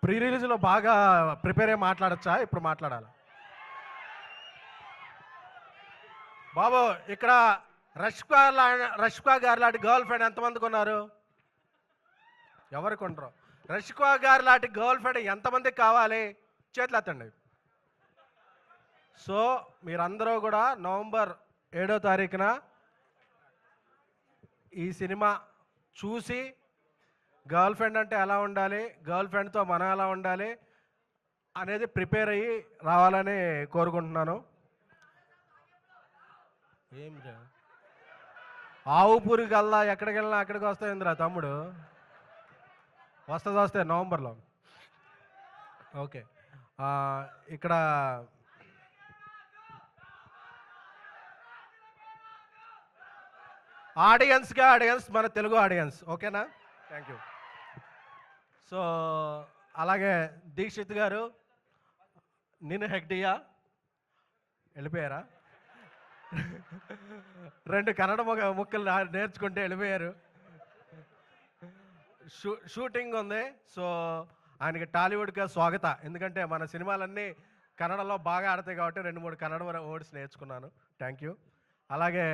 Pre రిలీజ్లో బాగా prepare అయ్యి మాట్లాడచ్చా? ఇప్పుడు మాట్లాడాలి. బాబు ఇక్కడ రష్కా గారు లాంటి గర్ల్ ఫ్రెండ్ ఎంతమందికి ఉన్నారు? ఎవరికి ఉండరు. రష్కా గారు లాంటి గర్ల్ ఫ్రెండ్ ఎంతమందికి కావాలి? చేతులు ఎత్తండి. సో మీరందరూ కూడా నవంబర్ 7వ తారీఖున ఈ సినిమా చూసి గర్ల్ ఫ్రెండ్ అంటే ఎలా ఉండాలి, గర్ల్ ఫ్రెండ్తో మనం ఎలా ఉండాలి అనేది ప్రిపేర్ అయ్యి రావాలని కోరుకుంటున్నాను. ఏమిరా ఆవుపూరికి వెళ్దా, ఎక్కడికి వెళ్ళినా అక్కడికి వస్తాయిందిరా తమ్ముడు. వస్తే నవంబర్లో. ఓకే, ఇక్కడ ఆడియన్స్ మన తెలుగు ఆడియన్స్, ఓకేనా? Thank you. సో అలాగే దీక్షిత్ గారు, నేను హెగ్డియా వెళ్ళిపోయారా? 2 కన్నడ ముక్కలు నేర్చుకుంటే వెళ్ళిపోయారు. షూటింగ్ ఉంది. సో ఆయనకి టాలీవుడ్గా స్వాగత. ఎందుకంటే మన సినిమాలన్నీ కన్నడలో బాగా ఆడతాయి కాబట్టి 2-3 కన్నడ వర్డ్స్ నేర్చుకున్నాను. Thank you. అలాగే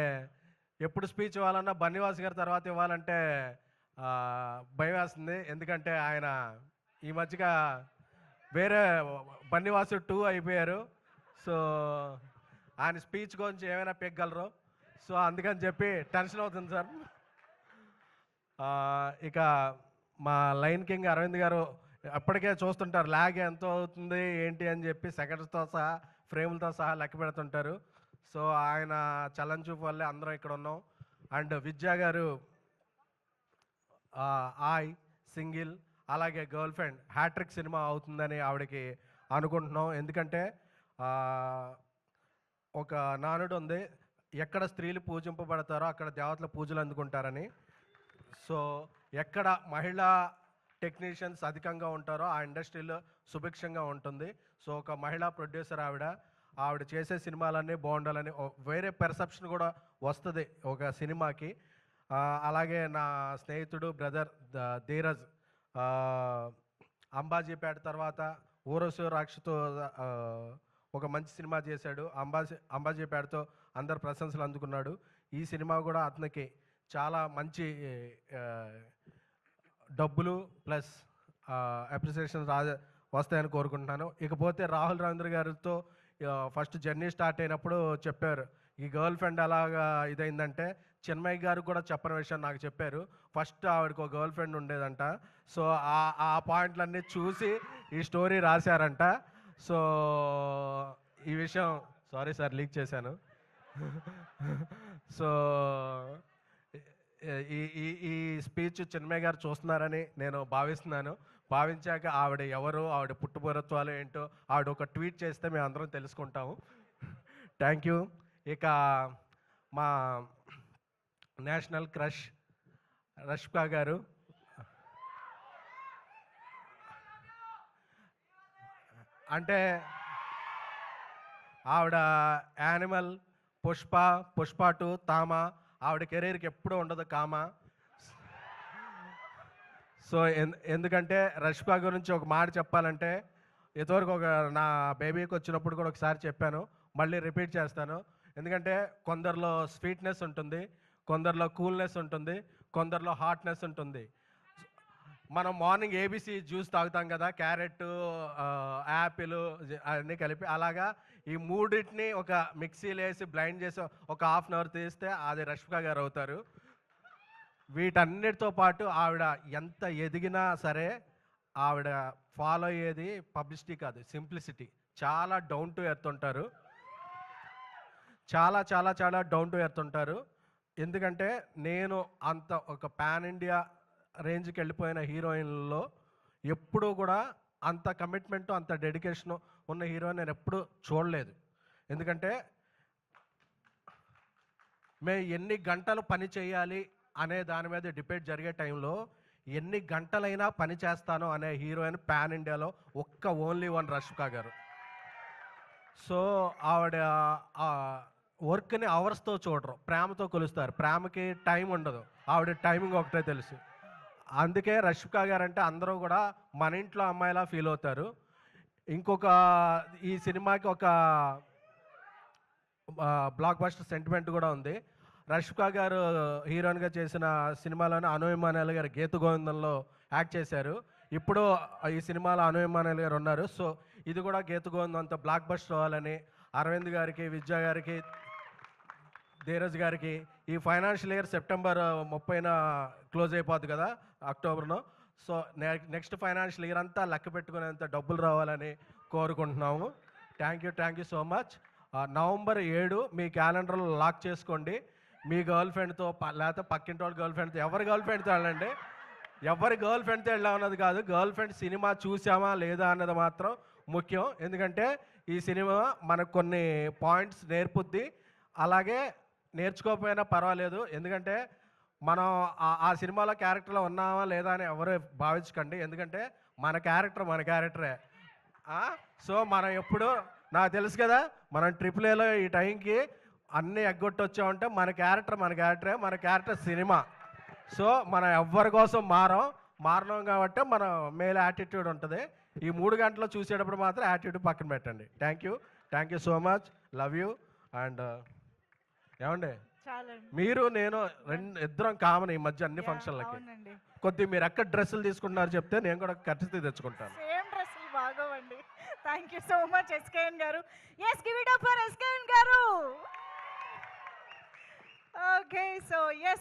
ఎప్పుడు స్పీచ్ ఇవ్వాలన్నా బన్నివాస్ గారి తర్వాత ఇవ్వాలంటే భయం వేస్తుంది. ఎందుకంటే ఆయన ఈ మధ్యగా వేరే బన్నివాసు 2 అయిపోయారు. సో ఆయన స్పీచ్ గురించి ఏమైనా పెగ్గలరు. సో అందుకని చెప్పి టెన్షన్ అవుతుంది సార్. ఇక మా లైన్ కింగ్ అరవింద్ గారు అప్పటికే చూస్తుంటారు ల్యాగ్ ఎంత అవుతుంది ఏంటి అని చెప్పి సెకండ్స్తో సహా ఫ్రేములతో సహా లెక్క పెడుతుంటారు. సో ఆయన చలన్ చూపు వల్లే అందరం ఇక్కడ ఉన్నాం. అండ్ విద్యా గారు ఆయ్ సింగిల్, అలాగే గర్ల్ ఫ్రెండ్ హ్యాట్రిక్ సినిమా అవుతుందని ఆవిడకి అనుకుంటున్నాం. ఎందుకంటే ఒక నానుడు ఉంది, ఎక్కడ స్త్రీలు పూజింపబడతారో అక్కడ దేవతల పూజలు అందుకుంటారని. సో ఎక్కడ మహిళా టెక్నీషియన్స్ అధికంగా ఉంటారో ఆ ఇండస్ట్రీలో సుభిక్షంగా ఉంటుంది. సో ఒక మహిళా ప్రొడ్యూసర్ ఆవిడ చేసే సినిమాలన్నీ బాగుండాలని వేరే పెర్సెప్షన్ కూడా వస్తుంది ఒక సినిమాకి. అలాగే నా స్నేహితుడు బ్రదర్ ధీరజ్ అంబాజీపేట తర్వాత ఊరసు రాక్షతో ఒక మంచి సినిమా చేశాడు. అంబాజీపేటతో అందరు ప్రశంసలు అందుకున్నాడు. ఈ సినిమా కూడా అతనికి చాలా మంచి డబ్బులు ప్లస్ అప్రిసియేషన్ వస్తాయని కోరుకుంటున్నాను. ఇకపోతే రాహుల్ రవీంద్ర గారితో ఫస్ట్ జర్నీ స్టార్ట్ అయినప్పుడు చెప్పారు ఈ గర్ల్ ఫ్రెండ్ అలాగా ఇదైందంటే, చిన్మయ్య గారు కూడా చెప్పని విషయం నాకు చెప్పారు. ఫస్ట్ ఆవిడకి ఒక గర్ల్ ఫ్రెండ్ ఉండేదంట. సో ఆ పాయింట్లన్నీ చూసి ఈ స్టోరీ రాశారంట. సో ఈ విషయం సారీ సార్ లీక్ చేశాను. సో ఈ స్పీచ్ చిన్మయ్య గారు చూస్తున్నారని నేను భావిస్తున్నాను. భావించాక ఆవిడ ఎవరు, ఆవిడ పుట్టుపూర్వత్వాలు ఏంటో ఆవిడ ఒక ట్వీట్ చేస్తే మేము అందరం తెలుసుకుంటాము. Thank you. ఇక మా నేషనల్ క్రష్ రష్కా గారు, అంటే ఆవిడ యానిమల్, పుష్ప 2, తామ, ఆవిడ కెరీర్కి ఎప్పుడూ ఉండదు కామ. సో ఎందుకంటే రష్కా గురించి ఒక మాట చెప్పాలంటే, ఇదివరకు నా బేబీకి వచ్చినప్పుడు కూడా ఒకసారి చెప్పాను, మళ్ళీ రిపీట్ చేస్తాను. ఎందుకంటే కొందరిలో స్వీట్నెస్ ఉంటుంది, కొందరిలో కూల్నెస్ ఉంటుంది, కొందరిలో హాట్నెస్ ఉంటుంది. మనం మార్నింగ్ ఏబీసీ జ్యూస్ తాగుతాం కదా, క్యారెట్, యాపిల్ అన్నీ కలిపి, అలాగా ఈ మూడింటిని ఒక మిక్సీలో వేసి బ్లైండ్ చేసి ఒక హాఫ్ అన్ అవర్ తీస్తే అది రష్కా గారు అవుతారు. వీటన్నిటితో పాటు ఆవిడ ఎంత ఎదిగినా సరే ఆవిడ ఫాలో అయ్యేది పబ్లిసిటీ కాదు, సింప్లిసిటీ. చాలా డౌన్ టు ఎర్త్ ఉంటారు, చాలా చాలా చాలా డౌన్ టు ఎర్త్ ఉంటారు. ఎందుకంటే నేను అంత ఒక పాన్ ఇండియా రేంజ్కి వెళ్ళిపోయిన హీరోయిన్లలో ఎప్పుడూ కూడా అంత కమిట్మెంట్, అంత డెడికేషన్ ఉన్న హీరోయిన్ నేను ఎప్పుడూ చూడలేదు. ఎందుకంటే మేము ఎన్ని గంటలు పని చేయాలి అనే దాని మీద డిబేట్ జరిగే టైంలో ఎన్ని గంటలైనా పని చేస్తాను అనే హీరోయిన్ పాన్ ఇండియాలో ఓన్లీ వన్ రష్కా గారు. సో ఆవిడ వర్క్ని అవర్స్తో చూడరు, ప్రేమతో కొలుస్తారు. ప్రేమకి టైం ఉండదు, ఆవిడ టైమింగ్ ఒకటే తెలుసు. అందుకే రష్మిక గారంటే అందరూ కూడా మన ఇంట్లో అమ్మాయిలా ఫీల్ అవుతారు. ఇంకొక ఈ సినిమాకి ఒక బ్లాక్ బస్టర్ సెంటిమెంట్ కూడా ఉంది. రష్మిక గారు హీరోయిన్గా చేసిన సినిమాలోనే అను ఇమ్మానుయేల్ గారు గీత గోవిందంలో యాక్ట్ చేశారు. ఇప్పుడు ఈ సినిమాలో అను ఇమ్మానుయేల్ గారు ఉన్నారు. సో ఇది కూడా గీత గోవిందంతో బ్లాక్ బస్టర్ అవ్వాలని అరవింద్ గారికి, విద్యా గారికి, ధీరజ్ గారికి ఈ ఫైనాన్షియల్ ఇయర్ సెప్టెంబర్ 30న క్లోజ్ అయిపోద్ది కదా, అక్టోబర్లో. సో నెక్స్ట్ ఫైనాన్షియల్ ఇయర్ అంతా లెక్క పెట్టుకునేంత డబ్బులు రావాలని కోరుకుంటున్నాము. Thank you so much. November 7 మీ క్యాలెండర్లో లాక్ చేసుకోండి. మీ గర్ల్ ఫ్రెండ్తో లేకపోతే పక్కింటి వాళ్ళ గర్ల్ ఫ్రెండ్తో, ఎవరి గర్ల్ ఫ్రెండ్తో వెళ్ళండి. ఎవరి గర్ల్ ఫ్రెండ్తో వెళ్ళామన్నది కాదు, గర్ల్ ఫ్రెండ్ సినిమా చూసామా లేదా అన్నది మాత్రం ముఖ్యం. ఎందుకంటే ఈ సినిమా మనకు కొన్ని పాయింట్స్ నేర్పుద్ది. అలాగే నేర్చుకోకపోయినా పర్వాలేదు, ఎందుకంటే మనం ఆ సినిమాలో క్యారెక్టర్లో ఉన్నామా లేదా అని ఎవరు భావించకండి. ఎందుకంటే మన క్యారెక్టరే. సో మనం ఎప్పుడు, నాకు తెలుసు కదా, మనం AAAలో ఈ టైంకి అన్నీ ఎగ్గొట్టొచ్చామంటే మన క్యారెక్టరే సినిమా. సో మనం ఎవ్వరి కోసం మారడం కాబట్టి మన మేల్ యాటిట్యూడ్ ఉంటుంది. ఈ 3 గంటలు చూసేటప్పుడు మాత్రం యాటిట్యూడ్ పక్కన పెట్టండి. Thank you so much. Love you. And ఏమండి, మీరు నేను ఇద్దరం కామన్ ఈ మధ్య అన్ని ఫంక్షన్లకి. కొద్ది మీరు ఎక్కడ డ్రెస్సులు తీసుకుంటున్నారు చెప్తే నేను కూడా ఖర్చు తెచ్చుకుంటాను. బాగోవండి. Thank you so much SKN గారు. yes give it up for SKN గారు. Okay so yes